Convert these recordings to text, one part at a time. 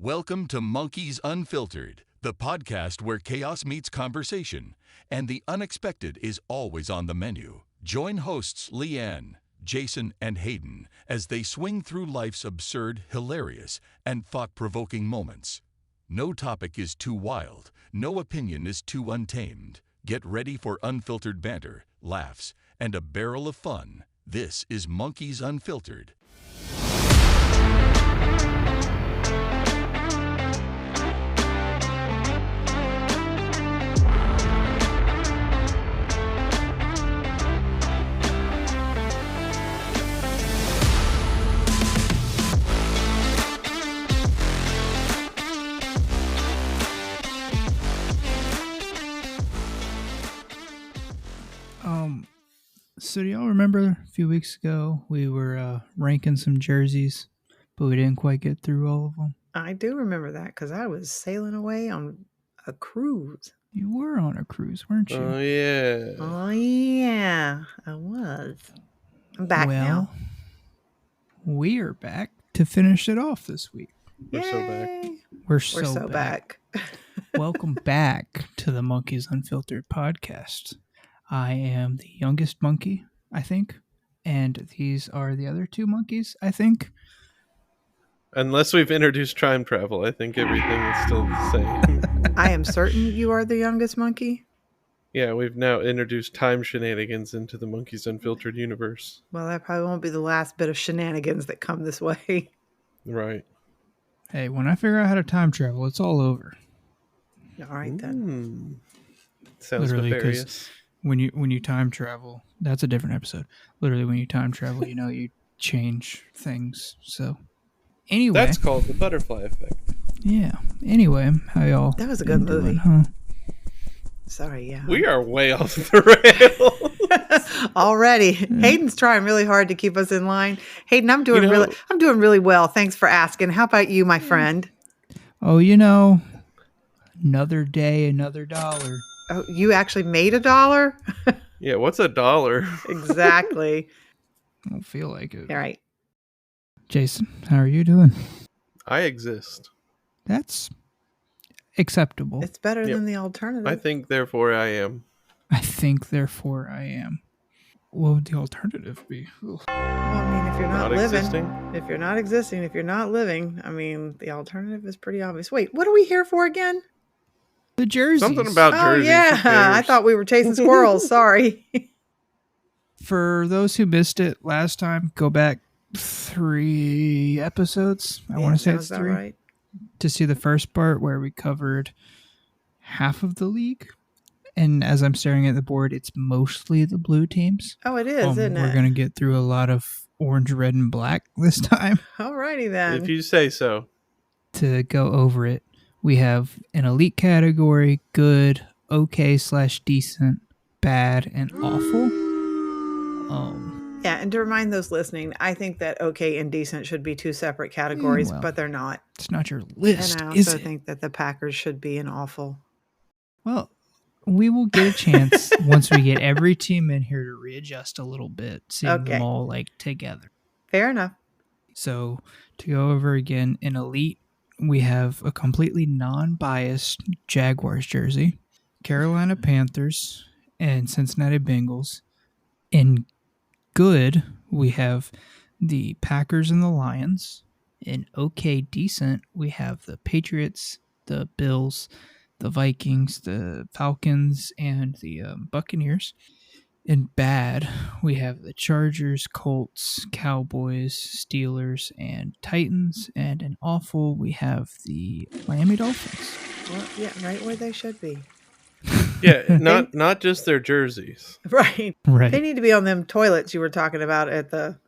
Welcome to Monkeys Unfiltered, the podcast where chaos meets conversation, and the unexpected is always on the menu. Join hosts Leanne, Jason, and Hayden as they swing through life's absurd, hilarious, and thought-provoking moments. No topic is too wild, no opinion is too untamed. Get ready for unfiltered banter, laughs, and a barrel of fun. This is Monkeys Unfiltered. So do y'all remember a few weeks ago we were ranking some jerseys, but we didn't quite get through all of them? I do remember that because I was sailing away on a cruise. You were on a cruise, weren't you? Oh, yeah. Oh, yeah, I was. I'm back now. We are back to finish it off this week. We're so back. We're so back. Welcome back to the Monkeys Unfiltered podcast. I am the youngest monkey, I think, and these are the other two monkeys, I think. Unless we've introduced time travel, I think everything is still the same. I am certain you are the youngest monkey. Yeah, we've now introduced time shenanigans into the Monkeys Unfiltered universe. Well, that probably won't be the last bit of shenanigans that come this way. Right. Hey, when I figure out how to time travel, it's all over. All right, then. Sounds Literally, nefarious. When you time travel, that's a different episode. Literally, when you time travel, you change things. So, anyway. That's called the butterfly effect. Yeah. Anyway, how y'all That was a good movie. Huh? Sorry, yeah. We are way off the rails. Already. Hayden's trying really hard to keep us in line. Hayden, I'm doing really well. Thanks for asking. How about you, my friend? Oh, another day, another dollar. Oh, you actually made $1? Yeah, what's $1? Exactly. I don't feel like it. All right. Jason, how are you doing? I exist. That's acceptable. It's better than the alternative. I think, therefore, I am. I think, therefore, I am. What would the alternative be? Ugh. Well, I mean, if you're not living, existing. if you're not existing, if you're not living, I mean, the alternative is pretty obvious. Wait, what are we here for again? The jerseys. Something about jerseys. Oh, yeah. I thought we were chasing squirrels. Sorry. For those who missed it last time, go back 3 episodes. I want to say it's 3. Right. To see the first part where we covered half of the league. And as I'm staring at the board, it's mostly the blue teams. Oh, it is, isn't it? We're going to get through a lot of orange, red, and black this time. Alrighty then. If you say so. To go over it, we have an elite category, good, okay/decent, bad, and awful. Yeah, and to remind those listening, I think that okay and decent should be 2 separate categories, but they're not. It's not your list, And I is also it? think that the Packers should be an awful. Well, we will get a chance once we get every team in here to readjust a little bit, seeing them all together. Fair enough. So to go over again, in elite, we have a completely non-biased Jaguars jersey, Carolina Panthers, and Cincinnati Bengals. In good, we have the Packers and the Lions. In okay, decent, we have the Patriots, the Bills, the Vikings, the Falcons, and the Buccaneers. In bad, we have the Chargers, Colts, Cowboys, Steelers, and Titans. And in awful, we have the Miami Dolphins. Well, yeah, right where they should be. Yeah, not just their jerseys. Right. They need to be on them toilets you were talking about at the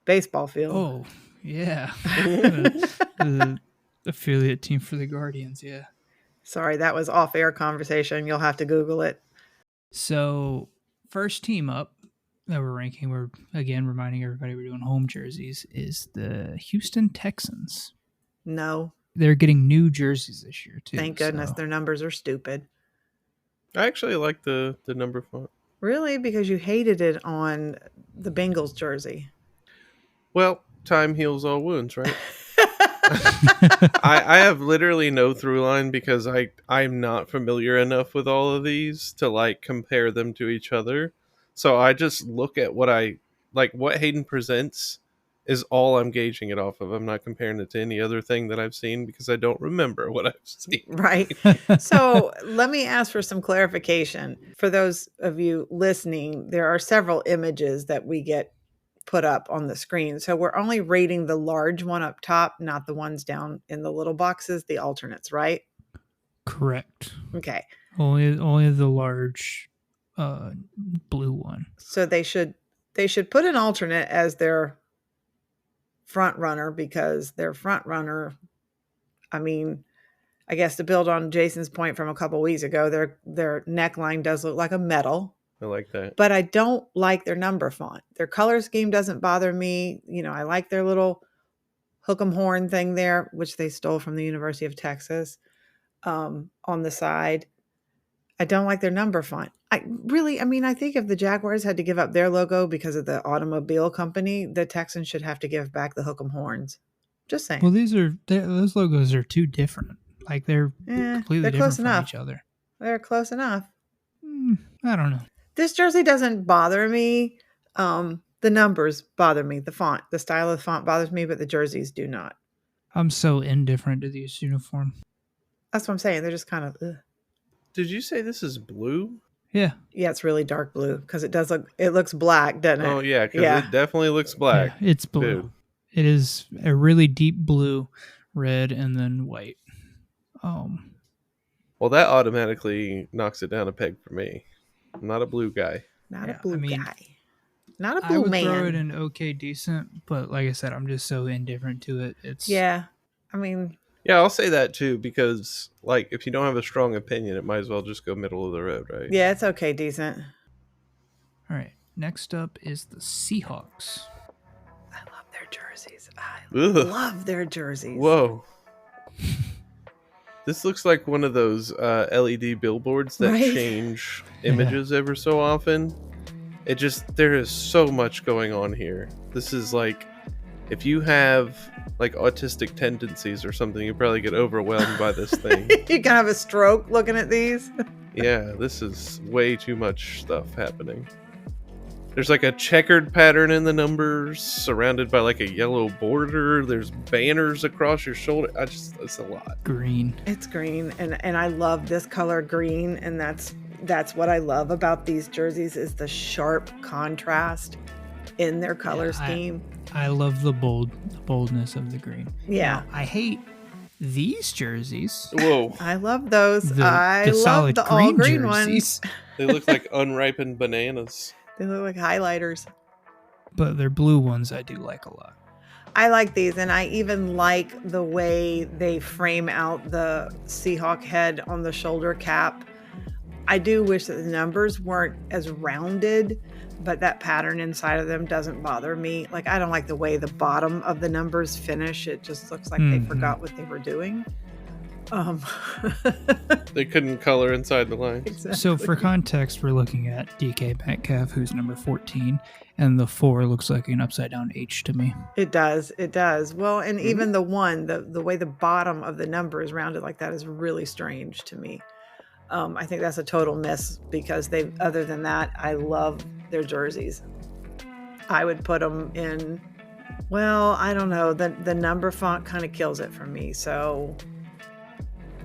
baseball field. Oh, yeah. the affiliate team for the Guardians, yeah. Sorry, that was off-air conversation. You'll have to Google it. So, first team up that we're ranking, we're again reminding everybody we're doing home jerseys, is the Houston Texans. No. They're getting new jerseys this year, too. Thank goodness. Their numbers are stupid. I actually like the number font. Really? Because you hated it on the Bengals jersey. Well, time heals all wounds, right? I have literally no through line because I'm not familiar enough with all of these to like compare them to each other. So I just look at what what Hayden presents is all I'm gauging it off of. I'm not comparing it to any other thing that I've seen because I don't remember what I've seen. Right. So let me ask for some clarification. For those of you listening, there are several images that we get put up on the screen. So we're only rating the large one up top, not the ones down in the little boxes, the alternates, right? Correct. Okay. Only the large blue one. So they should put an alternate as their front runner because their front runner, I mean, I guess to build on Jason's point from a couple weeks ago, their neckline does look like a medal. I like that. But I don't like their number font. Their color scheme doesn't bother me. You know, I like their little hook 'em horn thing there, which they stole from the University of Texas on the side. I don't like their number font. I think if the Jaguars had to give up their logo because of the automobile company, the Texans should have to give back the hook 'em horns. Just saying. Well, those logos are too different. Like they're completely they're different close from enough. each other. They're close enough. I don't know. This jersey doesn't bother me. The numbers bother me. The font, the style of the font bothers me, but the jerseys do not. I'm so indifferent to these uniforms. That's what I'm saying. They're just kind of. Ugh. Did you say this is blue? Yeah. Yeah, it's really dark blue because it looks black, doesn't it? Oh yeah, because it definitely looks black. Yeah, it's blue. Dude. It is a really deep blue, red, and then white. Well, that automatically knocks it down a peg for me. I'm not a blue guy. Not a blue guy. Not a I blue would man. throw it in okay decent, but like I said, I'm just so indifferent to it. Yeah. I mean. Yeah, I'll say that too because like if you don't have a strong opinion, it might as well just go middle of the road, right? Yeah, it's okay decent. All right. Next up is the Seahawks. I love their jerseys. Ugh. Love their jerseys. Whoa. This looks like one of those LED billboards that change images ever so often. There is so much going on here. This is like, if you have like autistic tendencies or something, you probably get overwhelmed by this thing. You can have a stroke looking at these. Yeah, this is way too much stuff happening. There's like a checkered pattern in the numbers surrounded by like a yellow border. There's banners across your shoulder. It's a lot. Green. It's green. And I love this color green. And that's what I love about these jerseys is the sharp contrast in their color scheme. I love the boldness of the green. Yeah. Now, I hate these jerseys. Whoa. I love those. I love the all green jerseys. ones. They look like unripened bananas. They look like highlighters. But their blue ones I do like a lot. I like these, and I even like the way they frame out the Seahawk head on the shoulder cap. I do wish that the numbers weren't as rounded, but that pattern inside of them doesn't bother me. Like, I don't like the way the bottom of the numbers finish. It just looks like they forgot what they were doing. They couldn't color inside the lines. Exactly. So for context, we're looking at DK Metcalf, who's number 14, and the 4 looks like an upside down H to me. It does. Well, and even the one, the way the bottom of the number is rounded like that is really strange to me. I think that's a total miss because other than that, I love their jerseys. I would put them in, well, I don't know. The number font kind of kills it for me. So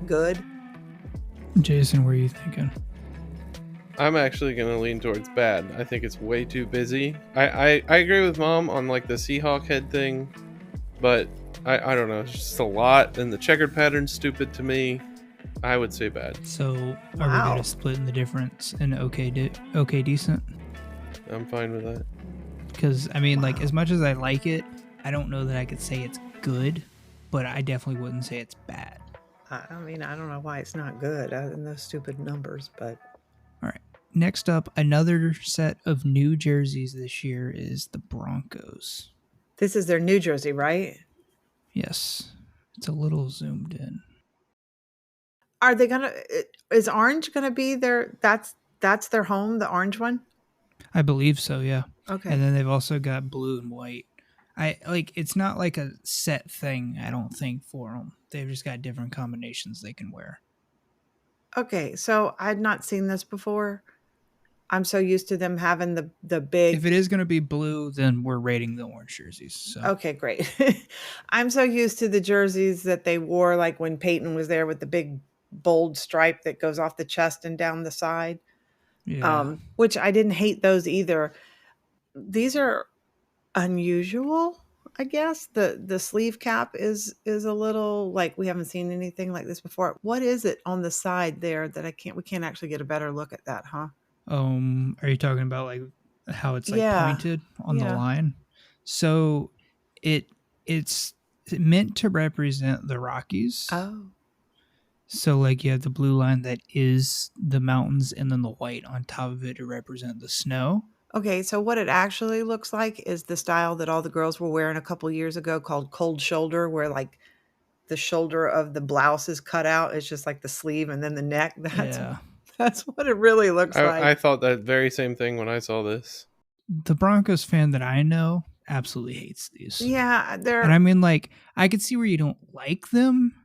good. Jason, what are you thinking? I'm actually going to lean towards bad. I think it's way too busy. I agree with Mom on like the Seahawk head thing, but I don't know. It's just a lot, and the checkered pattern's stupid to me. I would say bad. So are we going to split in the difference in okay decent? I'm fine with that. Because, I mean, like, as much as I like it, I don't know that I could say it's good, but I definitely wouldn't say it's bad. I mean, I don't know why it's not good other than those stupid numbers, but. All right. Next up, another set of new jerseys this year is the Broncos. This is their New Jersey, right? Yes. It's a little zoomed in. Are they is orange gonna be that's their home, the orange one? I believe so, yeah. Okay. And then they've also got blue and white. It's not like a set thing, I don't think, for them. They've just got different combinations they can wear. Okay, so I'd not seen this before. I'm so used to them having the big. If it is going to be blue, then we're rating the orange jerseys. So. Okay, great. I'm so used to the jerseys that they wore, like when Peyton was there with the big bold stripe that goes off the chest and down the side. Yeah. Which I didn't hate those either. These are unusual, I guess. The sleeve cap is a little like we haven't seen anything like this before. What is it on the side there that we can't actually get a better look at that, huh? Are you talking about like how it's like pointed on the Yeah. line? So it's meant to represent the Rockies. Oh. So like you have the blue line that is the mountains and then the white on top of it to represent the snow. Okay, so what it actually looks like is the style that all the girls were wearing a couple years ago called cold shoulder, where like the shoulder of the blouse is cut out. It's just like the sleeve and then the neck. That's what it really looks like. I thought that very same thing when I saw this. The Broncos fan that I know absolutely hates these. Yeah, and I mean, like, I could see where you don't like them.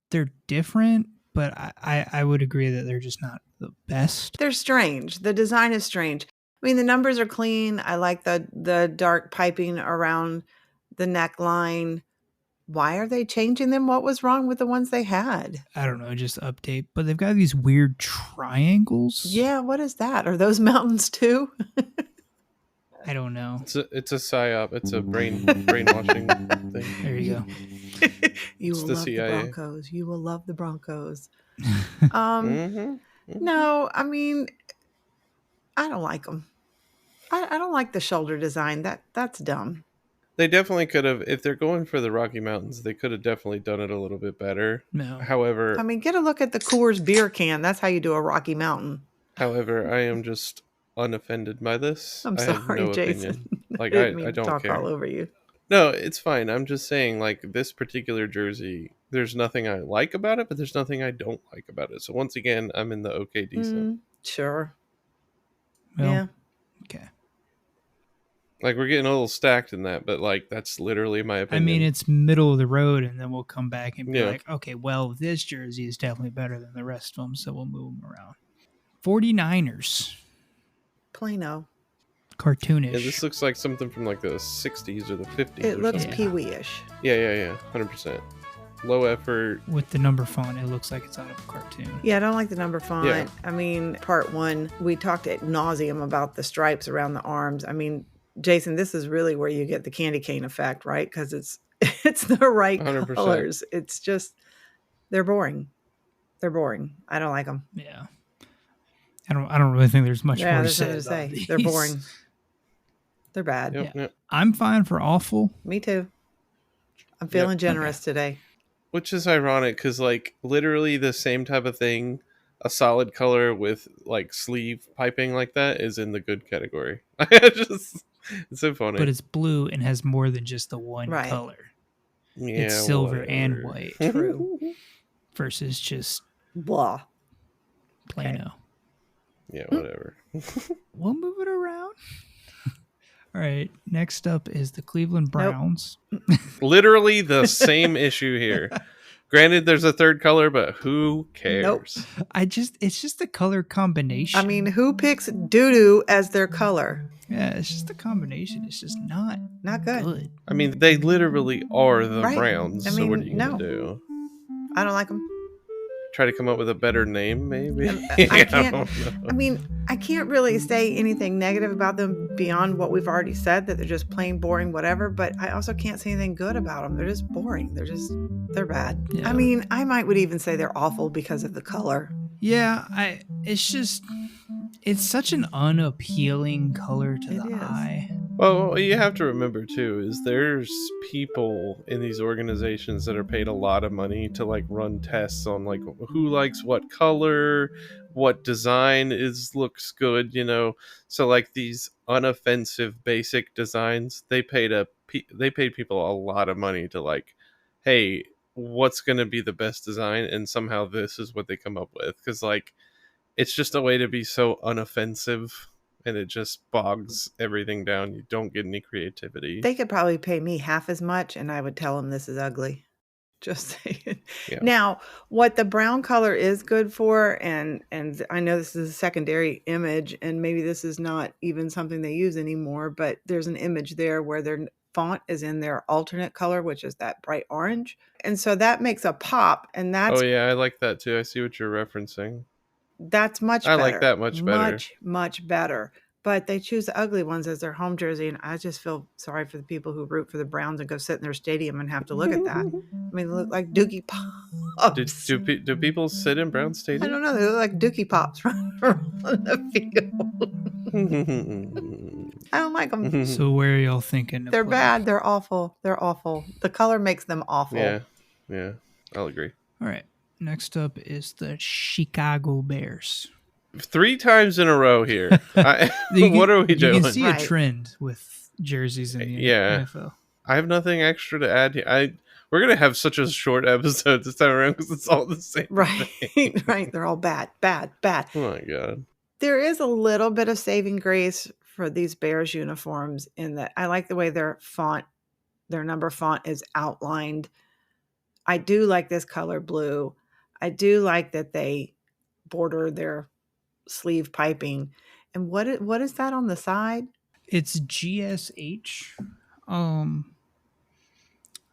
They're different, but I would agree that they're just not the best. They're strange. The design is strange. I mean, the numbers are clean. I like the dark piping around the neckline. Why are they changing them? What was wrong with the ones they had? I don't know, just update. But they've got these weird triangles. Yeah, what is that? Are those mountains too? I don't know. It's a psyop. It's a brainwashing thing. There you go. You will love the Broncos. You will love the Broncos. No, I mean, I don't like them. I don't like the shoulder design. That's dumb. They definitely could have, if they're going for the Rocky Mountains, they could have definitely done it a little bit better. No. However, I mean, get a look at the Coors beer can. That's how you do a Rocky Mountain. However, I am just unoffended by this. I'm sorry, Jason. Like, I don't talk care. all over you. No, it's fine. I'm just saying, like, this particular jersey, there's nothing I like about it, but there's nothing I don't like about it. So once again, I'm in the okay, decent. Sure. Well, yeah. Okay. Like, we're getting a little stacked in that, but, like, that's literally my opinion. I mean, it's middle of the road, and then we'll come back and be like, okay, well, this jersey is definitely better than the rest of them, so we'll move them around. 49ers. Plano. Cartoonish. Yeah, this looks like something from, like, the 60s or the 50s. It looks something. Pee-wee-ish. Yeah. 100%. Low effort. With the number font, it looks like it's out of a cartoon. Yeah, I don't like the number font. Yeah. I mean, part one, we talked ad nauseum about the stripes around the arms. I mean, Jason, this is really where you get the candy cane effect, right? Because it's the right 100%. colors. It's just, they're boring. They're boring. I don't like them. Yeah. I don't really think there's much more to say. These. They're boring. They're bad. Yep. I'm fine for awful. Me too. I'm feeling generous today. Which is ironic because, like, literally the same type of thing, a solid color with, like, sleeve piping like that is in the good category. It's so funny. But it's blue and has more than just the one color. Yeah, it's silver and white. True. Versus just blah. Plano. Yeah, whatever. We'll move it around. All right. Next up is the Cleveland Browns. Nope. Literally the same issue here. Granted, there's a third color, but who cares? Nope. It's just a color combination. I mean, who picks doo-doo as their color? Yeah, it's just a combination. It's just not good. I mean, they literally are the Right. Browns. I So mean, what are you no. gonna do? I don't like them. Try to come up with a better name, maybe? I can't. don't know. I mean, I can't really say anything negative about them beyond what we've already said, that they're just plain boring, whatever. But I also can't say anything good about them. They're just boring. They're bad. Yeah. I mean, I would even say they're awful because of the color. Yeah, it's such an unappealing color to the eye. Well, what you have to remember too is there's people in these organizations that are paid a lot of money to, like, run tests on, like, who likes what color, what design looks good, you know. So, like, these unoffensive basic designs, they paid people a lot of money to, like, hey, what's going to be the best design, and somehow this is what they come up with, because, like, it's just a way to be so unoffensive and it just bogs everything down. You don't get any creativity. They could probably pay me half as much and I would tell them this is ugly. Just saying. Yeah. Now, what the brown color is good for, and I know this is a secondary image, and maybe this is not even something they use anymore, but there's an image there where their font is in their alternate color, which is that bright orange. And so that makes a pop, and Oh yeah, I like that too. I see what you're referencing. that's much I better. like that much better. Much better. But they choose the ugly ones as their home jersey, and I just feel sorry for the people who root for the Browns and go sit in their stadium and have to look at that. I mean, they look like dookie pops. Do people sit in Brown I Stadium? don't know. They look like dookie pops running around the field. I don't like them. So where are y'all thinking? They're bad. They're awful. They're awful. The color makes them awful. Yeah, I'll agree. All right. Next up is the Chicago Bears. 3 times in a row here. What are we doing? You can see Right. a trend with jerseys in the Yeah. NFL. I have nothing extra to add here. We're gonna have such a short episode this time around because it's all the same. Right. thing. Right. They're all bad. Bad. Oh my god. There is a little bit of saving grace for these Bears uniforms in that I like the way their number font is outlined. I do like this color blue. I do like that they border their sleeve piping. And what is that on the side? It's GSH. I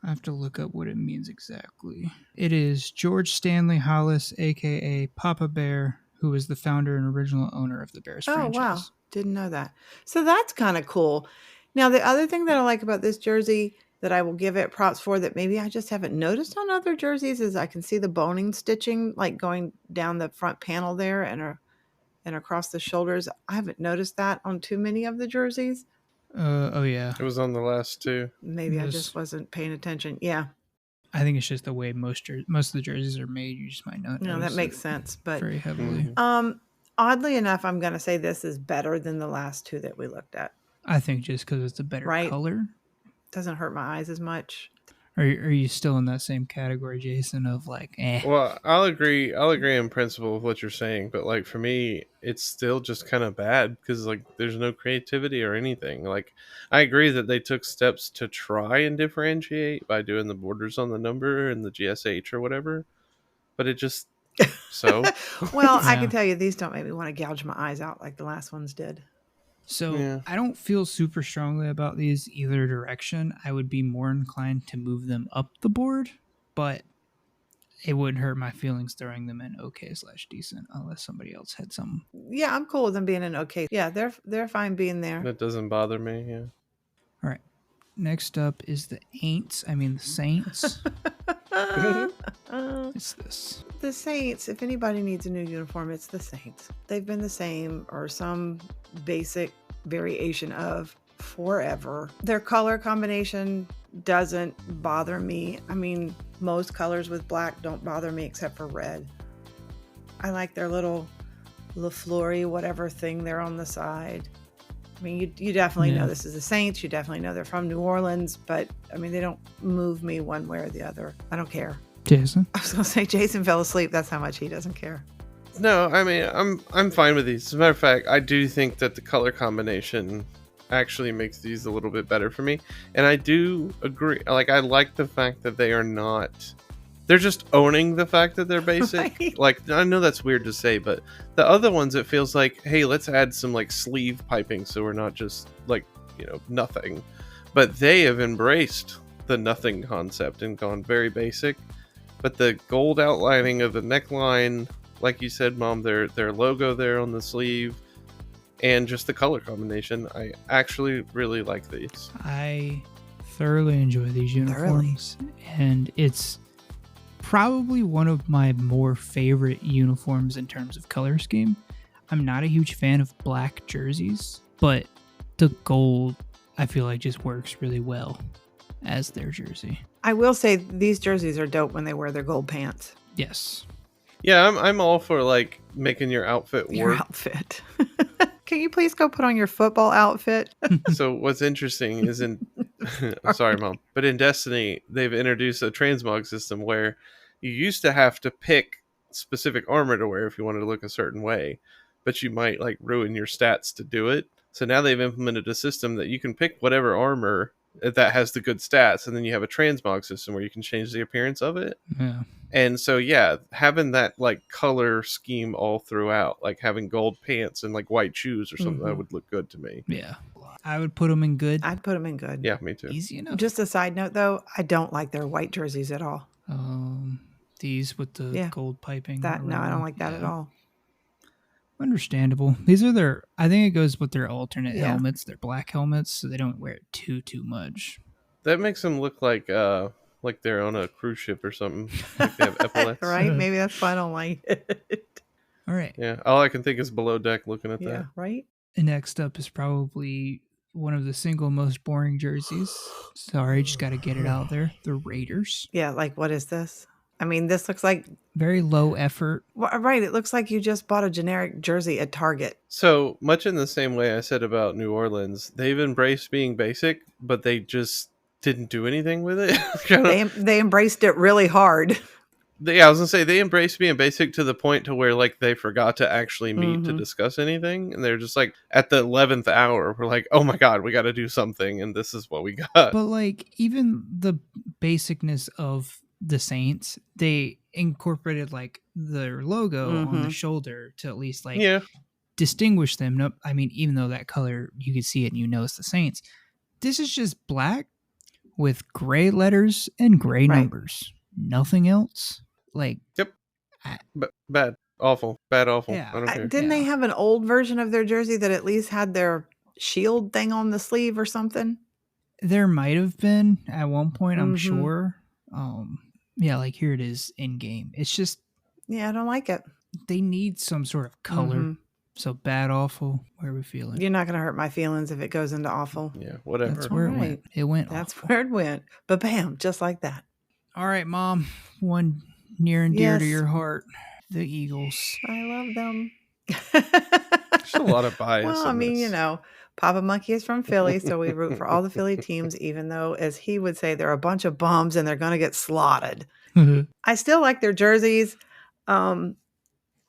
have to look up what it means exactly. It is George Stanley Hollis, aka Papa Bear, who is the founder and original owner of the Bears franchise. Oh, wow. Didn't know that. So that's kind of cool. Now, the other thing that I like about this jersey that I will give it props for that maybe I just haven't noticed on other jerseys is I can see the boning stitching like going down the front panel there and across the shoulders. I haven't noticed that on too many of the jerseys. Oh yeah. It was on the last 2. Maybe I Yes. just wasn't paying attention. Yeah. I think it's just the way most of the jerseys are made. You just might not No, that notice makes it sense. But very heavily. oddly enough, I'm going to say this is better than the last 2 that we looked at. I think just because it's a better Right. color. Doesn't hurt my eyes as much. Are you still in that same category, Jason, of like, Well, I'll agree in principle with what you're saying, but like for me, it's still just kind of bad because like there's no creativity or anything. Like I agree that they took steps to try and differentiate by doing the borders on the number and the GSH or whatever, but it just so. Well, I Yeah. can tell you these don't make me want to gouge my eyes out like the last ones did. So Yeah. I don't feel super strongly about these either direction. I would be more inclined to move them up the board, but it wouldn't hurt my feelings throwing them in okay/decent unless somebody else had some. Yeah, I'm cool with them being in okay. Yeah, they're fine being there. That doesn't bother me. Yeah. All right. Next up is the Saints. It's this. The Saints, if anybody needs a new uniform, it's the Saints. They've been the same or some basic variation of forever. Their color combination doesn't bother me. I mean, most colors with black don't bother me except for red. I like their little LaFleur whatever thing they're on the side. I mean, you definitely know this is the Saints. You definitely know they're from New Orleans, but I mean, they don't move me one way or the other. I don't care. Jason? I was going to say Jason fell asleep. That's how much he doesn't care. No, I mean I'm fine with these. As a matter of fact, I do think that the color combination actually makes these a little bit better for me, and I do agree. Like I like the fact that they are not. They're just owning the fact that they're basic. Right. Like I know that's weird to say, but the other ones it feels like, hey, let's add some like sleeve piping so we're not just like nothing. But they have embraced the nothing concept and gone very basic. But the gold outlining of the neckline, like you said, Mom, their logo there on the sleeve, and just the color combination, I actually really like these. I thoroughly enjoy these uniforms, and it's probably one of my more favorite uniforms in terms of color scheme. I'm not a huge fan of black jerseys, but the gold I feel like just works really well as their jersey. I will say these jerseys are dope when they wear their gold pants. Yes. Yeah, I'm all for like making your outfit work. Your outfit. Can you please go put on your football outfit? So what's interesting is in sorry Mom, but in Destiny they've introduced a transmog system where you used to have to pick specific armor to wear if you wanted to look a certain way, but you might like ruin your stats to do it. So now they've implemented a system that you can pick whatever armor that has the good stats, and then you have a transmog system where you can change the appearance of it. Yeah. And so, yeah, having that like color scheme all throughout, like having gold pants and like white shoes or something, that would look good to me. Yeah. I would put them in good. I'd put them in good. Yeah, me too. Easy enough. Just a side note, though, I don't like their white jerseys at all. These with the gold piping. No, I don't around. like that at all. Understandable. These are their, I think it goes with their alternate Yeah. helmets, their black helmets, so they don't wear it too much. That makes them look like they're on a cruise ship or something. Like they have epaulets. Right? Maybe that's why I don't like it. All right. Yeah. All I can think is below deck looking at Yeah, that. right? And next up is probably one of the single most boring jerseys. Sorry, just got to get it out there. The Raiders. Yeah, like what is this? I mean, this looks like very low effort. Right, it looks like you just bought a generic jersey at Target. So much in the same way I said about New Orleans, they've embraced being basic, but they just didn't do anything with it. They embraced it really hard. Yeah, I was gonna say they embraced being basic to the point to where like they forgot to actually meet to discuss anything, and they're just like at the 11th hour, we're like, oh my god, we got to do something, and this is what we got. But like even the basicness of the Saints, they incorporated like their logo on the shoulder to at least like distinguish them. Nope, I mean, even though that color you can see it and you know it's the Saints, this is just black with gray letters and gray numbers. Nothing else. Like bad, awful. Yeah. I don't care. Didn't they have an old version of their jersey that at least had their shield thing on the sleeve or something? There might have been at one point, I'm sure. Yeah, like here it is in game. It's just I don't like it. They need some sort of color. So bad, awful. Where are we feeling? You're not going to hurt my feelings if it goes into awful. Yeah, whatever. That's where it went. It went. That's awful. where it went. But bam, just like that. All right, Mom. One near and dear to your heart. The Eagles. I love them. There's a lot of bias. Well, I mean, you know, Papa Monkey is from Philly, so we root for all the Philly teams, even though, as he would say, they're a bunch of bums and they're going to get slaughtered. I still like their jerseys.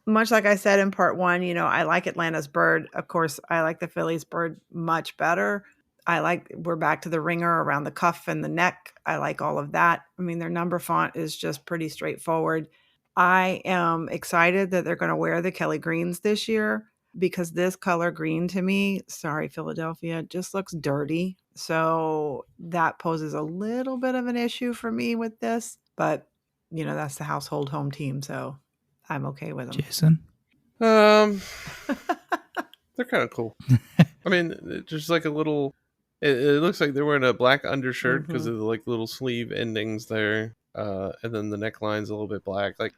Much like I said in part one, you know, I like Atlanta's bird. Of course, I like the Phillies bird much better. We're back to the ringer around the cuff and the neck. I like all of that. I mean, their number font is just pretty straightforward. I am excited that they're going to wear the Kelly greens this year because this color green to me, sorry, Philadelphia, just looks dirty. So that poses a little bit of an issue for me with this, but you know, that's the household home team. So I'm okay with them. Jason? They're kind of cool. I mean, just like a little, it looks like they're wearing a black undershirt because of the like little sleeve endings there. And then the neckline's a little bit black. Like,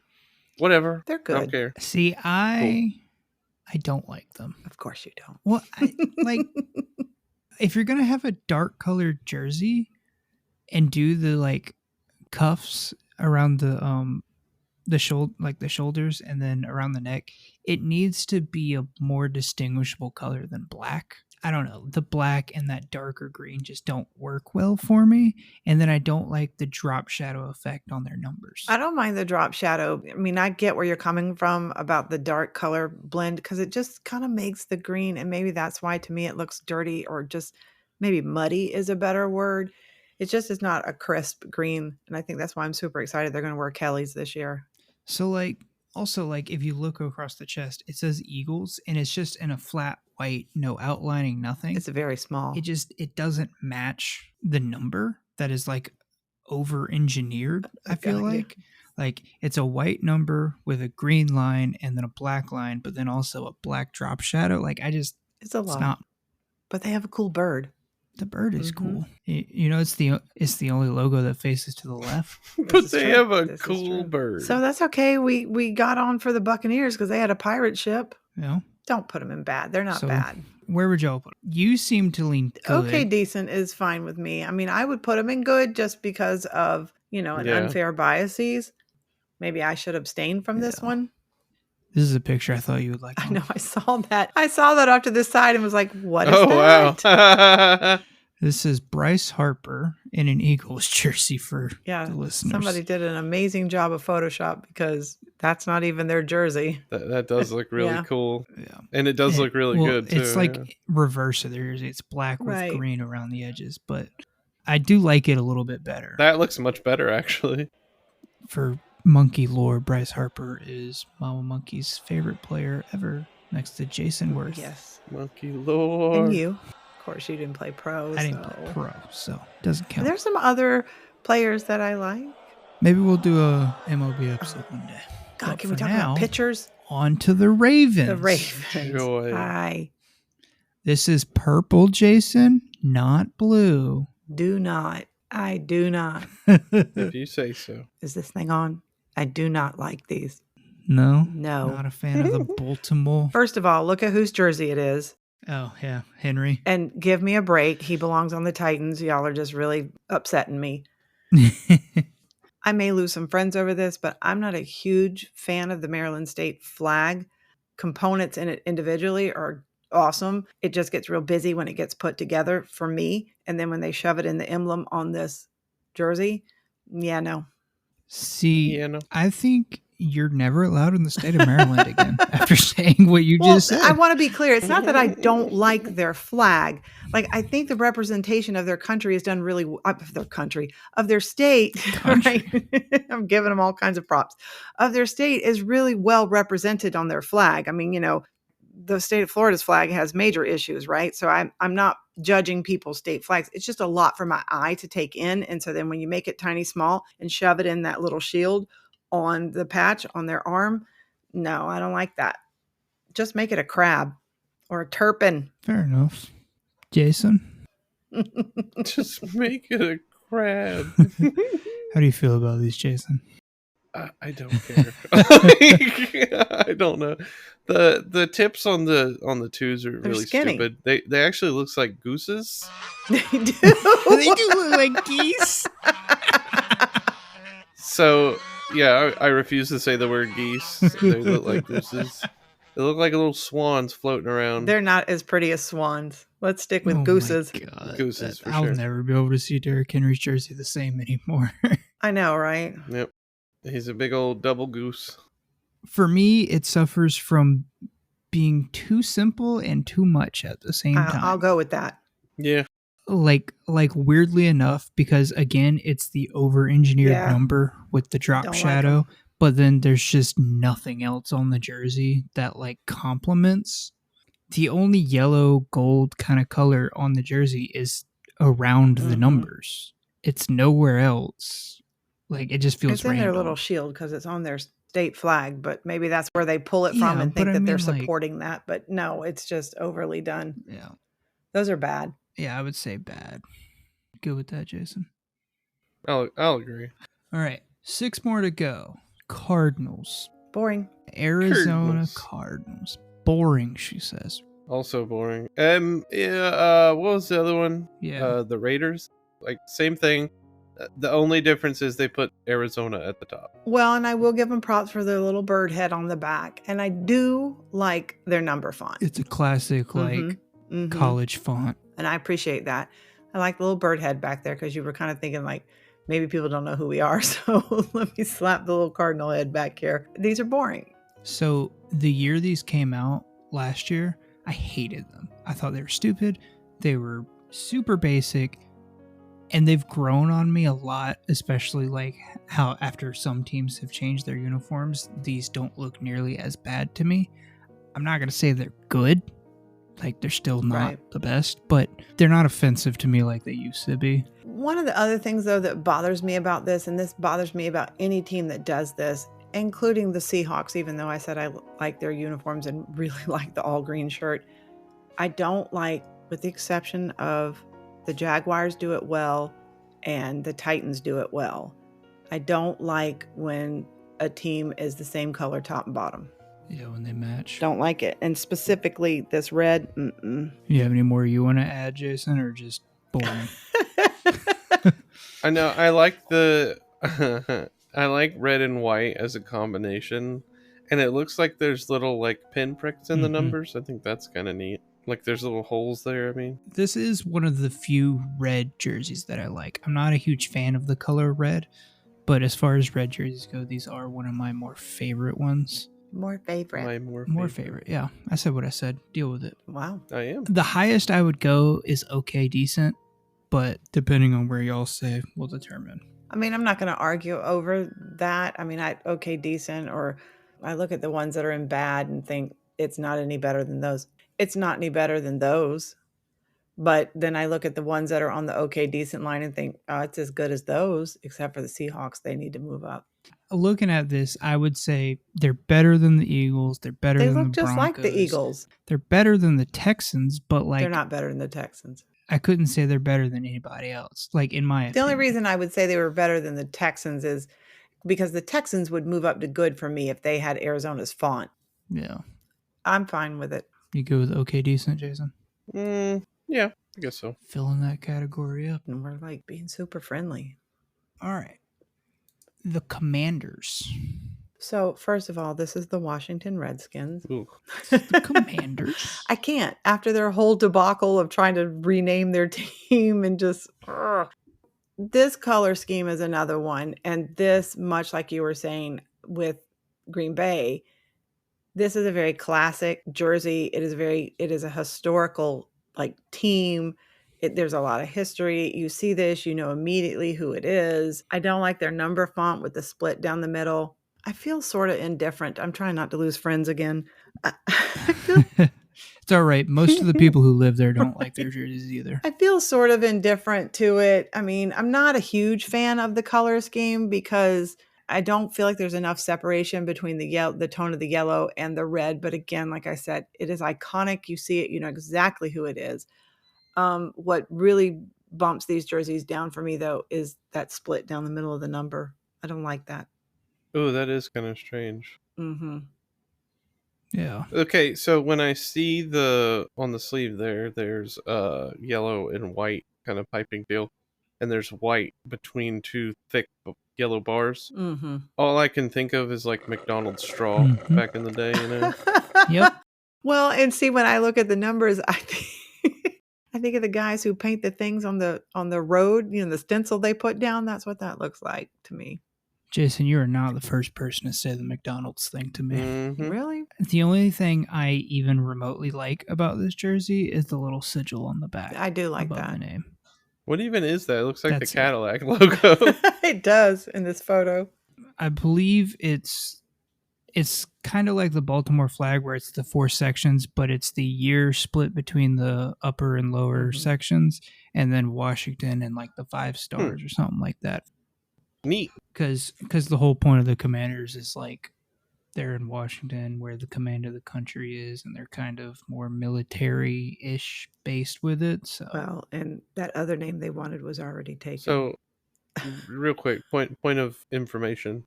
whatever. They're good. I don't care. See, I don't like them. Of course you don't. Well, like, if you're going to have a dark colored jersey and do the like cuffs around the shoulders and then around the neck, it needs to be a more distinguishable color than black. I don't know. The black and that darker green just don't work well for me. And then I don't like the drop shadow effect on their numbers. I don't mind the drop shadow. I mean, I get where you're coming from about the dark color blend because it just kind of makes the green. And maybe that's why to me it looks dirty or just maybe muddy is a better word. It just is not a crisp green. And I think that's why I'm super excited they're going to wear Kelly's this year. So like, also like if you look across the chest, it says Eagles and it's just in a flat white, no outlining, nothing. It's very small. It doesn't match the number that is like over engineered. I feel like it's a white number with a green line and then a black line, but then also a black drop shadow. Like it's a lot, but they have a cool bird. The bird is cool. You know, it's the only logo that faces to the left. But they have a cool bird. So that's okay. We got on for the Buccaneers because they had a pirate ship. Yeah. Don't put them in bad. They're not bad. Where would y'all put them? You seem to lean good. Okay, decent is fine with me. I mean, I would put them in good just because of, you know, an unfair biases. Maybe I should abstain from this one. This is a picture I thought you would like. I know. I saw that. I saw that off to the side and was like, what is that? Wow. This is Bryce Harper in an Eagles jersey for Yeah, the listeners. somebody did an amazing job of Photoshop because that's not even their jersey. That does look really Yeah. cool. Yeah. And it does look really good, too. It's like reverse of their jersey. It's black with Right. green around the edges, but I do like it a little bit better. That looks much better, actually. For monkey lore, Bryce Harper is Mama Monkey's favorite player ever, next to Jason Worth. Yes. Monkey lore. And you. Of course, you didn't play pro. I didn't play pro, so it doesn't count. There's some other players that I like. Maybe we'll do a MLB episode one day. God, But can we for talk now, about pitchers? On to the Ravens. The Ravens. Joy. I This is purple, Jason, not blue. do not. I do not. If you say so. Is this thing on? I do not like these. No? No. Not a fan of the Baltimore. First of all, look at whose jersey it is. Oh, yeah. Henry. And give me a break. He belongs on the Titans. Y'all are just really upsetting me. I may lose some friends over this, but I'm not a huge fan of the Maryland State flag. Components in it individually are awesome. It just gets real busy when it gets put together for me. And then when they shove it in the emblem on this jersey, yeah, no. See, Yeah, no. I think you're never allowed in the state of Maryland again after saying what you just said. I want to be clear. It's not that I don't like their flag. Like, I think the representation of their country is done really of their state. Right? I'm giving them all kinds of props. Of their state is really well represented on their flag. I mean, you know, the state of Florida's flag has major issues, right? So I'm not judging people's state flags. It's just a lot for my eye to take in. And so then when you make it tiny, small and shove it in that little shield on the patch on their arm, no, I don't like that. Just make it a crab or a turpin. Fair enough. Jason? Just make it a crab. How do you feel about these, Jason? I don't care. I don't know. The tips on the twos are really skinny. stupid. They actually looks like gooses. They do. They do look like geese. So yeah, I refuse to say the word geese. They look like gooses. They look like little swans floating around. They're not as pretty as swans. Let's stick with Oh my gooses. God. Gooses, for I'll sure. never be able to see Derrick Henry's jersey the same anymore. I know, right? Yep, he's a big old double goose. For me, it suffers from being too simple and too much at the same time. I'll go with that. Yeah, Like weirdly enough, because again, it's the over-engineered Yeah. number with the drop Don't like shadow, 'em. but then there's just nothing else on the jersey that like complements. The only yellow gold kind of color on the jersey is around the Mhm. numbers. It's nowhere else. Like it just feels It's in random. their little shield because it's on their state flag, but maybe that's where they pull it from Yeah, and but think I that they're mean, like- supporting that. But no, it's just overly done. Yeah. Those are bad. Yeah, I would say bad. Good with that, Jason. I'll agree. All right. 6 more to go. Cardinals. Boring. Arizona Cardinals. Boring, she says. Also boring. Yeah. What was the other one? Yeah. The Raiders. Like same thing. The only difference is they put Arizona at the top. Well, and I will give them props for their little bird head on the back. And I do like their number font. It's a classic, like, Mhm. Mhm. college font. And I appreciate that. I like the little bird head back there because you were kind of thinking like, maybe people don't know who we are. So let me slap the little cardinal head back here. These are boring. So the year these came out last year, I hated them. I thought they were stupid. They were super basic. And they've grown on me a lot, especially like how after some teams have changed their uniforms, these don't look nearly as bad to me. I'm not going to say they're good. Like they're still not Right. the best, but they're not offensive to me like they used to be. One of the other things, though, that bothers me about this, and this bothers me about any team that does this, including the Seahawks, even though I said I like their uniforms and really like the all green shirt, I don't like, with the exception of the Jaguars do it well and the Titans do it well. I don't like when a team is the same color top and bottom. Yeah, when they match. Don't like it. And specifically this red, You have any more you want to add, Jason, or just boring? I know. I like the. I like red and white as a combination, and it looks like there's little like pinpricks in the Mhm. numbers. I think that's kind of neat. Like there's little holes there, I mean. This is one of the few red jerseys that I like. I'm not a huge fan of the color red, but as far as red jerseys go, these are one of my more favorite ones. More favorite. My more Favorite. Yeah, I said what I said. Deal with it. Wow. I am. The highest I would go is okay, decent, but depending on where y'all say, will determine. I mean, I'm not going to argue over that. I mean, okay, decent, or I look at the ones that are in bad and think it's not any better than those. It's not any better than those. But then I look at the ones that are on the okay, decent line and think, oh, it's as good as those, except for the Seahawks. They need to move up. Looking at this, I would say they're better than the Eagles. They're better They than the look just Broncos. like the Eagles. They're better than the Texans, but like They're not better than the Texans. I couldn't say they're better than anybody else. Like in my The only opinion. reason I would say they were better than the Texans is because the Texans would move up to good for me if they had Arizona's font. Yeah. I'm fine with it. You go with okay, decent, Jason? Yeah, I guess so. Filling that category up. And we're like being super friendly. All right. The Commanders. So, first of all, this is the Washington Redskins. Ooh. The Commanders. I can't. After their whole debacle of trying to rename their team and just... This color scheme is another one. And this, much like you were saying with Green Bay, this is a very classic jersey. It is a historical like team. There's a lot of history. You see this, you know immediately who it is. I don't like their number font with the split down the middle. I feel sort of indifferent. I'm trying not to lose friends again. I feel It's all right. Most of the people who live there don't like their jerseys either. I feel sort of indifferent to it. I mean, I'm not a huge fan of the color scheme because I don't feel like there's enough separation between the tone of the yellow and the red. But again, like I said, it is iconic. You see it, you know exactly who it is. What really bumps these jerseys down for me, though, is that split down the middle of the number. I don't like that. Oh, that is kind of strange. Mm-hmm. Yeah. Okay, so when I see on the sleeve there's yellow and white kind of piping deal, and there's white between two thick yellow bars. Mm-hmm. All I can think of is like McDonald's straw back in the day, you know? Yep. Well, and see, when I look at the numbers, I think of the guys who paint the things on the road, you know, the stencil they put down. That's what that looks like to me. Jason, you are not the first person to say the McDonald's thing to me. Mm-hmm. Really? The only thing I even remotely like about this jersey is the little sigil on the back. I do like above that. the name. What even is that? It looks like That's the it. Cadillac logo. It does in this photo. I believe it's kind of like the Baltimore flag where it's the 4 sections, but it's the year split between the upper and lower sections, and then Washington and like the 5 stars or something like that. Neat. Because the whole point of the Commanders is like they're in Washington where the command of the country is, and they're kind of more military-ish based with it. So Well, and that other name they wanted was already taken. So, real quick, point of information.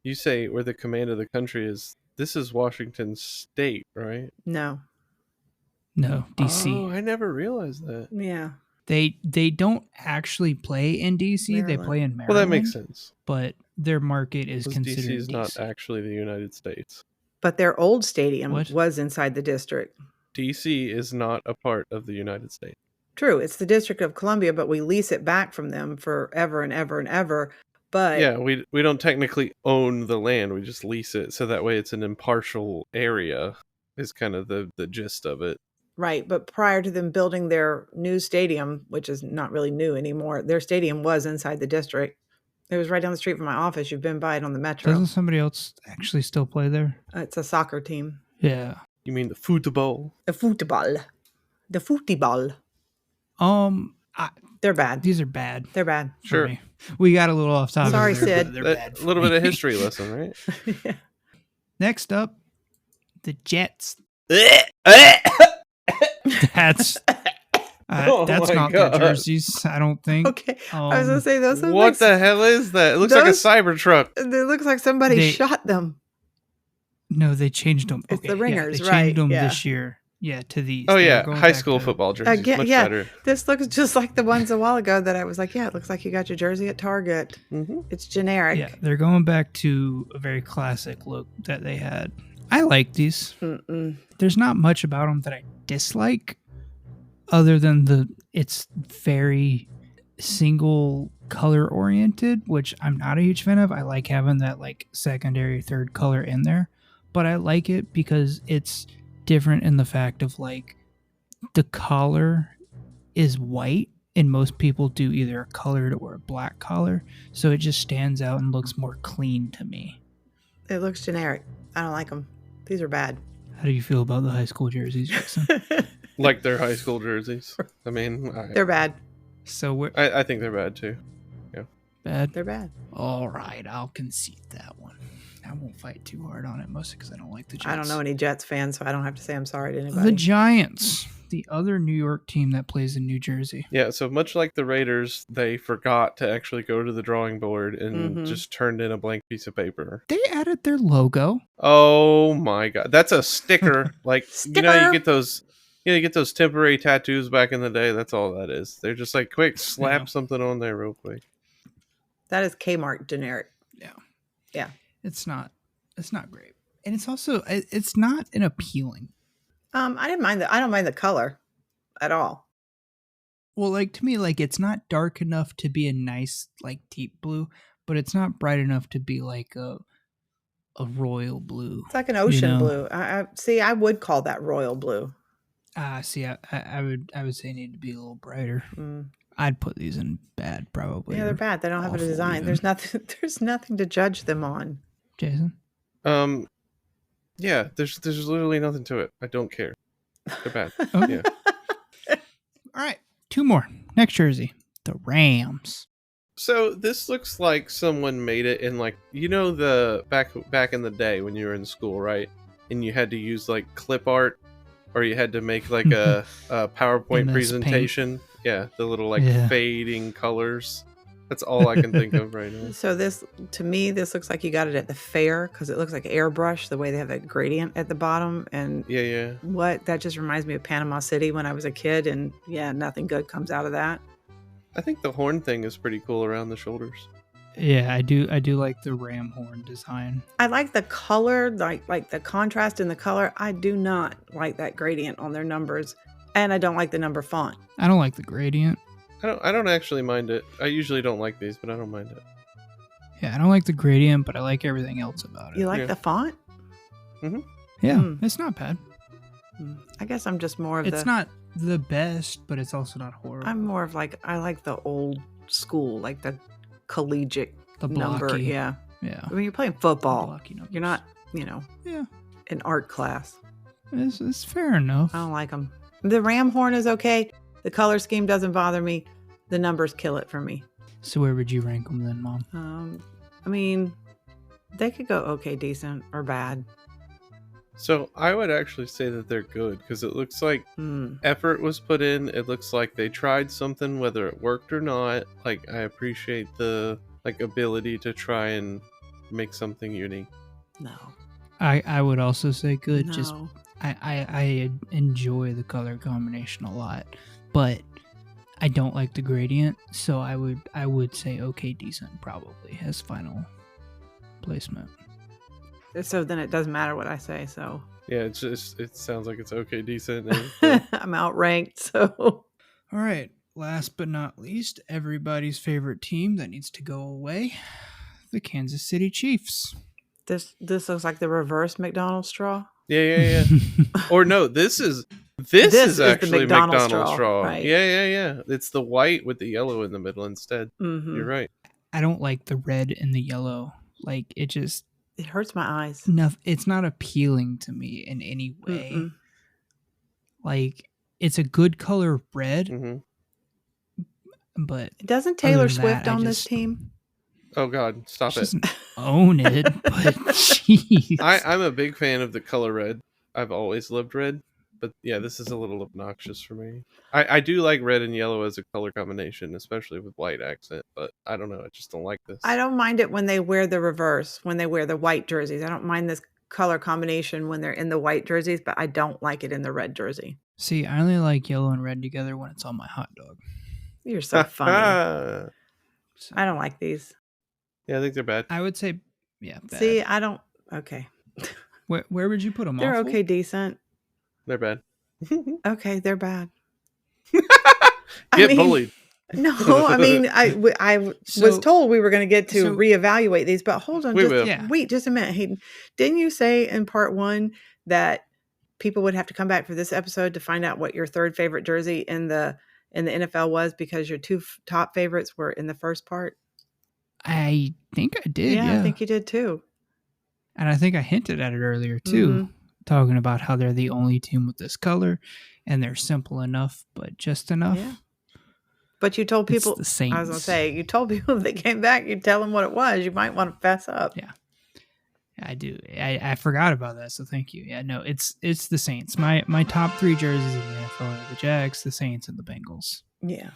You say where the command of the country is. This is Washington State, right? No. no, DC. Oh, I never realized that. Yeah. They don't actually play in DC. They Maryland. play in Maryland. Well, that makes sense. But their market is Because considered DC is not DC. actually the United States. But their old stadium What? was inside the district. DC is not a part of the United States. True. It's the District of Columbia, but we lease it back from them forever and ever and ever. But Yeah, we don't technically own the land. We just lease it, so that way it's an impartial area. Is kind of the gist of it. right. But prior to them building their new stadium, which is not really new anymore, their stadium was inside the district. It was right down the street from my office. You've been by it on the metro. Doesn't somebody else actually still play there? It's a soccer team. Yeah. You mean the football? The football. The football. They're bad. These are bad. They're bad. for Sure. me. We got a little off topic. Sorry, there, Sid. but They're A bad. for little bit of me. history lesson, right? Yeah. Next up, the Jets. That's Oh that's my not God. their jerseys. I don't think. Okay. I was going to say, those look What like, the hell is that? It looks like a those- Cybertruck. it looks like somebody They- shot them. No, they changed them. It's the Okay, ringers, yeah, they right, changed them yeah. this year. Yeah, to these. Oh They were yeah, going high back school to- football jerseys, Again, much yeah. better. This looks just like the ones a while ago that I was like, yeah, it looks like you got your jersey at Target. Mm-hmm. It's generic. Yeah, they're going back to a very classic look that they had. I like these. Mm-mm. There's not much about them that I dislike, other than it's very single color oriented, which I'm not a huge fan of. I like having that like secondary, third color in there, but I like it because it's different in the fact of like the collar is white, and most people do either a colored or a black collar, so it just stands out and looks more clean to me. It looks generic. I don't like them. These are bad. How do you feel about the high school jerseys, Jason? Like their high school jerseys. I mean, They're bad. So I think they're bad too. bad. They're bad. All right, I'll concede that one. I won't fight too hard on it, mostly because I don't like the Jets. I don't know any Jets fans, so I don't have to say I'm sorry to anybody. The Giants, the other New York team that plays in New Jersey. Yeah, so much like the Raiders, they forgot to actually go to the drawing board and just turned in a blank piece of paper. They added their logo. Oh my god, that's a sticker. Like you know, you get those temporary tattoos back in the day. That's all that is. They're just like, quick, slap something on there real quick. That is Kmart generic. Yeah. It's not great, and it's also it's not an appealing. I didn't mind I don't mind the color at all. Well, like to me, like it's not dark enough to be a nice like deep blue, but it's not bright enough to be like a royal blue. It's like an ocean blue. I see. I would call that royal blue. See, I would say it need to be a little brighter. Mm. I'd put these in bad, probably. Yeah, they're bad. They don't have a design. Even. There's nothing to judge them on. Jason? Yeah, there's literally nothing to it. I don't care. They're bad. Okay. Yeah. All right, 2 more. Next jersey, the Rams. So this looks like someone made it in like, you know, the back in the day when you were in school, right? And you had to use like clip art, or you had to make like a PowerPoint presentation. Paint. Yeah, the little like fading colors. That's all I can think of right now. So this, to me, this looks like you got it at the fair because it looks like airbrush, the way they have that gradient at the bottom. And yeah. That just reminds me of Panama City when I was a kid. And yeah, nothing good comes out of that. I think the horn thing is pretty cool around the shoulders. Yeah, I do like the ram horn design. I like the color, like the contrast in the color. I do not like that gradient on their numbers. And I don't like the number font. I don't like the gradient. I don't actually mind it. I usually don't like these, but I don't mind it. Yeah, I don't like the gradient, but I like everything else about it. You like the font? Mm-hmm. Yeah, it's not bad. I guess I'm just more of It's not the best, but it's also not horrible. I'm more of like, I like the old school, like the collegiate the blocky number. Yeah. Yeah. I mean, you're playing football. You're not, yeah, in art class. It's fair enough. I don't like them. The ram horn is okay. The color scheme doesn't bother me. The numbers kill it for me. So where would you rank them then, Mom? I mean, they could go okay, decent, or bad. So I would actually say that they're good because it looks like effort was put in. It looks like they tried something, whether it worked or not. Like, I appreciate the ability to try and make something unique. No. I would also say good. No. Just I enjoy the color combination a lot, but I don't like the gradient, so I would say okay, decent probably as final placement. So then it doesn't matter what I say. So yeah, it sounds like it's okay, decent. And, I'm outranked. So all right, last but not least, everybody's favorite team that needs to go away, the Kansas City Chiefs. This looks like the reverse McDonald's straw. Yeah. Or no, this is actually McDonald's straw. Right. Yeah. It's the white with the yellow in the middle instead. Mm-hmm. You're right. I don't like the red and the yellow. Like it hurts my eyes. No, it's not appealing to me in any way. Mm-mm. Like it's a good color red, but doesn't Taylor Swift on this team? Oh God, stop it! Doesn't own it, but jeez. I'm a big fan of the color red. I've always loved red, but yeah, this is a little obnoxious for me. I do like red and yellow as a color combination, especially with white accent, but I don't know, I just don't like this. I don't mind it when they wear the reverse, when they wear the white jerseys. I don't mind this color combination when they're in the white jerseys, but I don't like it in the red jersey. See, I only like yellow and red together when it's on my hot dog. You're so funny. I don't like these. Yeah, I think they're bad. I would say, yeah. Bad. See, I don't. Okay. Where would you put them? They're Awful? okay, decent. They're bad. Okay, they're bad. Get bullied. No, I mean, I was told we were going to get to reevaluate these, but hold on, wait just a minute, Hayden. Didn't you say in part 1 that people would have to come back for this episode to find out what your third favorite jersey in the NFL was, because your two top favorites were in the first part? I think I did. Yeah, I think you did too. And I think I hinted at it earlier too, talking about how they're the only team with this color, and they're simple enough, but just enough. Yeah. But you told people, the Saints. I was going to say, you told people if they came back, you'd tell them what it was. You might want to fess up. Yeah, I do. I forgot about that, so thank you. Yeah, no, it's the Saints. My top 3 jerseys in the NFL are the Jags, the Saints, and the Bengals. Yeah.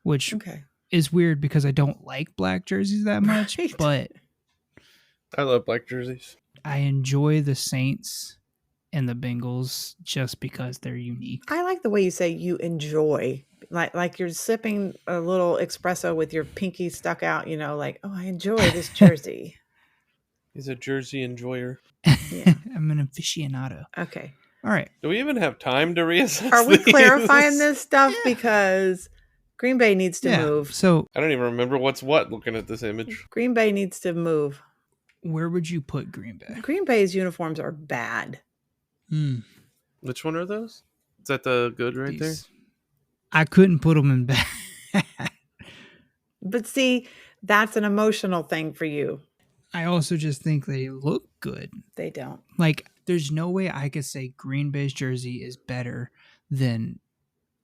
Which is weird because I don't like black jerseys that much, but I love black jerseys. I enjoy the Saints and the Bengals just because they're unique. I like the way you say you enjoy. Like you're sipping a little espresso with your pinky stuck out, like, oh, I enjoy this jersey. He's a jersey enjoyer. Yeah. I'm an aficionado. Okay. All right. Do we even have time to reassess Are we these? clarifying this stuff? Because Green Bay needs to move. So I don't even remember what's what looking at this image. Green Bay needs to move. Where would you put Green Bay? Green Bay's uniforms are bad. Which one are those? Is that the good right there? I couldn't put them in bad. But see, that's an emotional thing for you. I also just think they look good. They don't. Like, there's no way I could say Green Bay's jersey is better than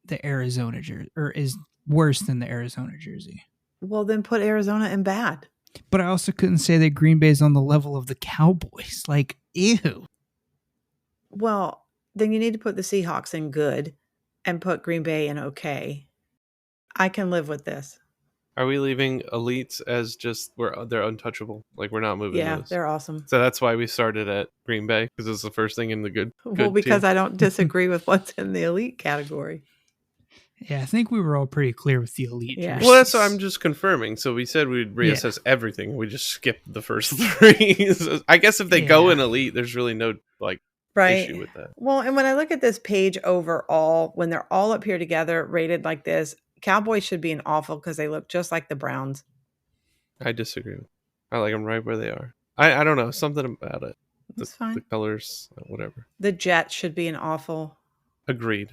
the Arizona jersey, or is worse than the Arizona jersey. Well, then put Arizona in bad. But I also couldn't say that Green Bay's on the level of the Cowboys. Like, ew. Well, then you need to put the Seahawks in good and put Green Bay in okay. I can live with this. Are we leaving elites as just they're untouchable? Like, we're not moving. Yeah, they're awesome. So that's why we started at Green Bay, because it's the first thing in the good. Well, because I don't disagree with what's in the elite category. Yeah, I think we were all pretty clear with the elite. Yeah. Well, that's what I'm just confirming. So we said we'd reassess everything. We just skipped the first 3. So I guess if they go in elite, there's really no issue with that. Well, and when I look at this page overall, when they're all up here together, rated like this, Cowboys should be an awful because they look just like the Browns. I disagree. I like them right where they are. I don't know. Something about it. That's fine. The colors, whatever. The Jets should be an awful. Agreed.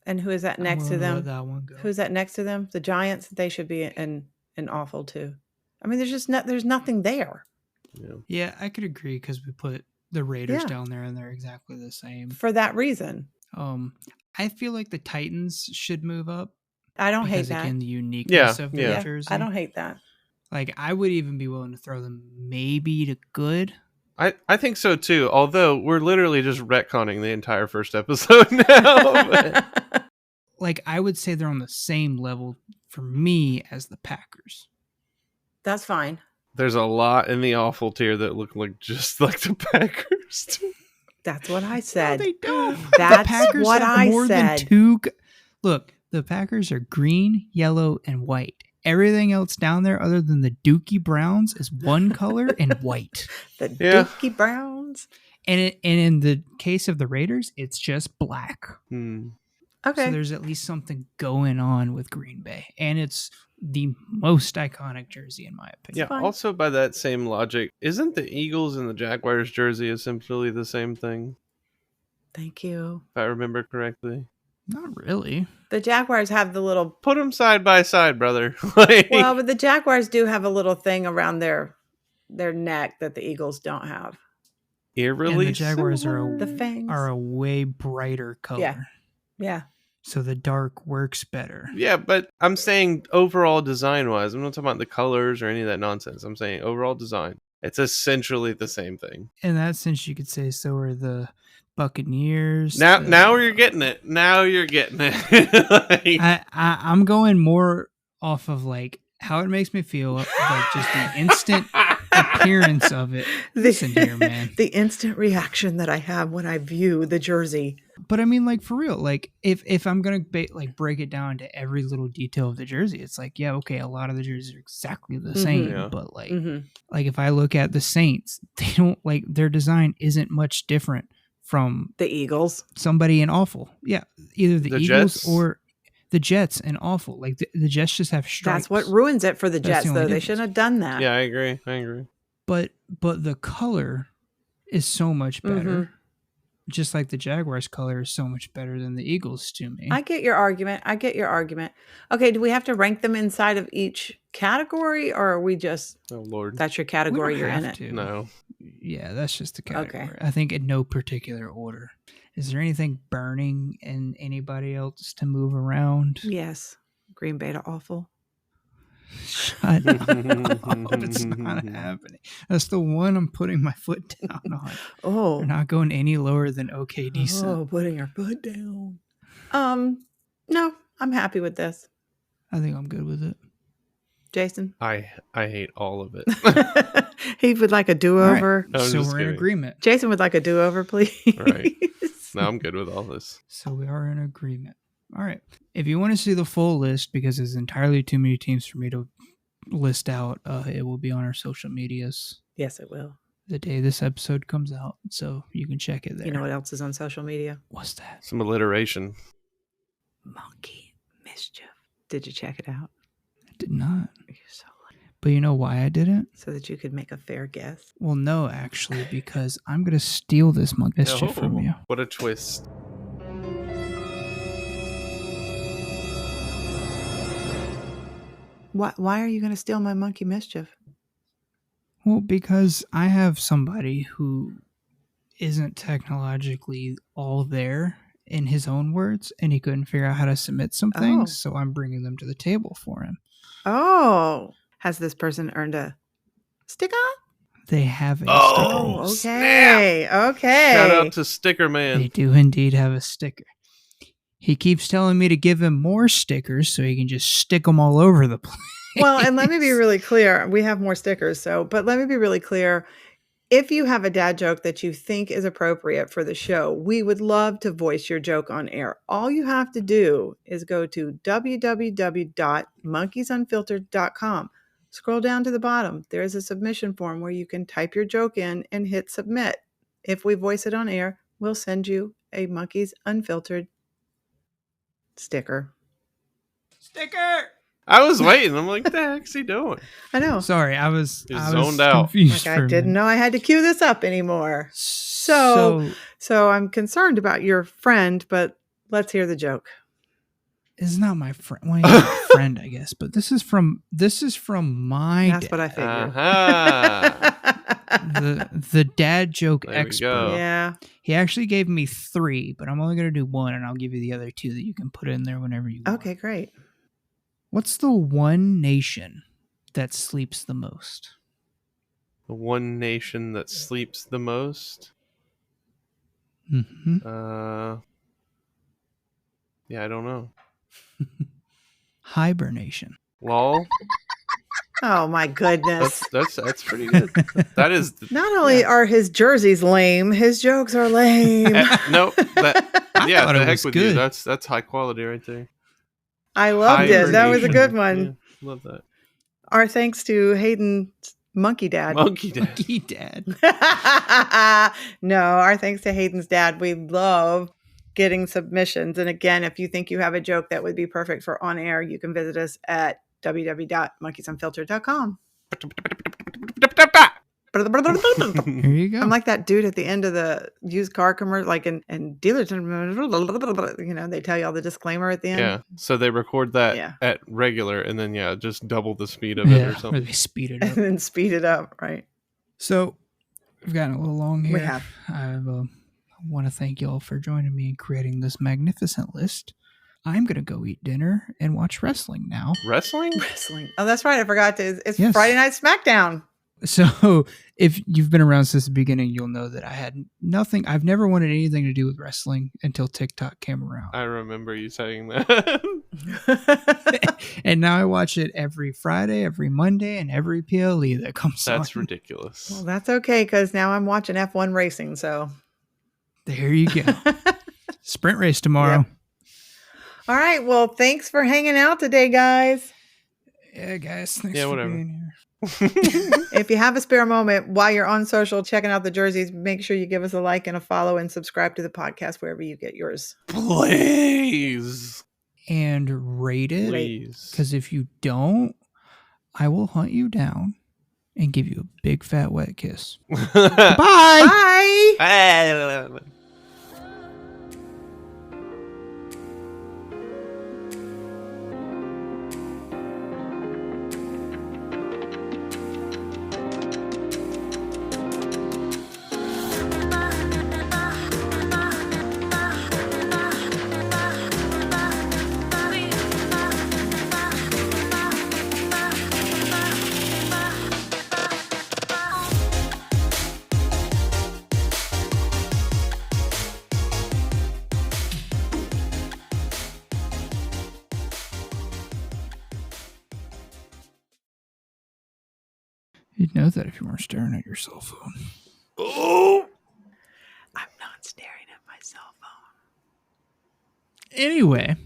And who is that next to them? Let that one go. Who's that next to them? The Giants. They should be an awful too. I mean, there's nothing there. Yeah, I could agree because we put the Raiders down there and they're exactly the same. For that reason. I feel like the Titans should move up. I don't hate that. Because again, the uniqueness of their jersey. I don't hate that. Like, I would even be willing to throw them maybe to good. I think so too. Although we're literally just retconning the entire first episode now. Like, I would say they're on the same level for me as the Packers. That's fine. There's a lot in the awful tier that look like just like the Packers too. That's what I said. No, they don't. That's the Packers what have I more said. Than 2. Look, the Packers are green, yellow, and white. Everything else down there, other than the Dookie Browns, is one color and white. The Dookie Browns. And in the case of the Raiders, it's just black. Okay. So there's at least something going on with Green Bay, and it's the most iconic jersey in my opinion. Yeah. Also, by that same logic, isn't the Eagles and the Jaguars jersey essentially the same thing? Thank you. If I remember correctly. Not really. The Jaguars have the little... Put them side by side, brother. Well, but the Jaguars do have a little thing around their neck that the Eagles don't have. Eerily and the Jaguars fangs are a way brighter color. Yeah. So the dark works better. Yeah, but I'm saying overall design-wise. I'm not talking about the colors or any of that nonsense. I'm saying overall design. It's essentially the same thing. In that sense, you could say so are the Buccaneers. Now you're getting it. Now you're getting it. I'm going more off of like how it makes me feel, like just the instant appearance of it. Listen here, man. The instant reaction that I have when I view the jersey. But I mean, like, for real, like, if I'm gonna break it down to every little detail of the jersey, it's like, yeah, okay, a lot of the jerseys are exactly the same, Yeah. but like if I look at the Saints, they don't, like, their design isn't much different from The Eagles. somebody in awful. Yeah, either the Eagles Jets. or the Jets in awful. Like the Jets just have stripes. That's what ruins it for the That's Jets, the only though. They difference. shouldn't have done that. Yeah, I agree. But the color is so much better. Just like the Jaguars' color is so much better than the Eagles to me. I get your argument. Okay, do we have to rank them inside of each category, or are we just, Oh Lord. that's your We category, don't you're in have it? to. No. Yeah, that's just the category. Okay. I think in no particular order. Is there anything burning in anybody else to move around? Yes. Green Bay to awful. Shut up. It's not happening. That's the one I'm putting my foot down on. Oh. We're not going any lower than okay decent. Oh, putting our foot down. No, I'm happy with this. I think I'm good with it. Jason? I hate all of it. He would like a do-over. I'm So just we're in kidding. agreement. Jason would like a do-over, please. Right. No, I'm good with all this. So we are in agreement. All right. If you want to see the full list, because there's entirely too many teams for me to list out, it will be on our social medias Yes, it will. the day this episode comes out. So you can check it there. You know what else is on social media? What's that? Some alliteration. Monkey Mischief. Did you check it out? I did not. You're so lucky. But you know why I didn't? So that you could make a fair guess. Well, no, actually, because I'm going to steal this mischief from you. What a twist. Why are you going to steal my Monkey Mischief? Well, because I have somebody who isn't technologically all there in his own words, and he couldn't figure out how to submit some things, Oh. so I'm bringing them to the table for him. Oh. Has this person earned a sticker? They have a Oh, sticker. Okay. Okay. Shout out to Sticker They Man. do indeed have a sticker. He keeps telling me to give him more stickers so he can just stick them all over the place. Well, and let me be really clear. We have more stickers, but let me be really clear. If you have a dad joke that you think is appropriate for the show, we would love to voice your joke on air. All you have to do is go to www.monkeysunfiltered.com. Scroll down to the bottom. There is a submission form where you can type your joke in and hit submit. If we voice it on air, we'll send you a Monkeys Unfiltered sticker. Sticker! I was waiting. I'm like, what the heck's he doing? I know. Sorry, I was zoned out. confused Like for I a didn't minute. know I had to cue this up anymore. So I'm concerned about your friend, but let's hear the joke. it's not my friend. Well, he's my friend, I guess, but this is from my That's what I dad, figured. Uh-huh. the dad joke There we expert. go. Yeah. He actually gave me 3, but I'm only going to do 1, and I'll give you the other 2 that you can put in there whenever you want. Okay, great. What's the one nation that sleeps the most? The one nation that sleeps the most. Mm-hmm. Yeah, I don't know. Hibernation. Lol. Oh my goodness. That's pretty good. That is Not only are his jerseys lame, his jokes are lame. no. That yeah. thought The it heck was with you. good. That's high quality right there. I loved it. That was a good one. Yeah, love that. Our thanks to Hayden's monkey dad. Monkey Dad. Monkey dad. No, our thanks to Hayden's dad. We love getting submissions. And again, if you think you have a joke that would be perfect for on air, you can visit us at www.monkeysunfiltered.com. Here you go. I'm like that dude at the end of the used car commercial, like in dealers, they tell you all the disclaimer at the end. Yeah. So they record that Yeah. at regular, and then just double the speed of it or something. Really speed it And up. then speed it up, right? So we've gotten a little long here. We have. I want to thank you all for joining me in creating this magnificent list. I'm going to go eat dinner and watch wrestling now. Wrestling? Wrestling. Oh, that's right. I forgot to. It's Yes. Friday Night SmackDown. So if you've been around since the beginning, you'll know that I had nothing. I've never wanted anything to do with wrestling until TikTok came around. I remember you saying that. And now I watch it every Friday, every Monday, and every PLE that comes on. That's ridiculous. Well, that's okay, because now I'm watching F1 racing, so. There you go. Sprint race tomorrow. Yep. All right. Well, thanks for hanging out today, guys. Yeah, guys. Thanks Yeah, for whatever. being here. If you have a spare moment while you're on social checking out the jerseys, make sure you give us a like and a follow and subscribe to the podcast wherever you get yours. Please. And rate it. Please. Because if you don't, I will hunt you down and give you a big fat wet kiss. Bye. Bye. You'd know that if you weren't staring at your cell phone. Oh. I'm not staring at my cell phone. Anyway.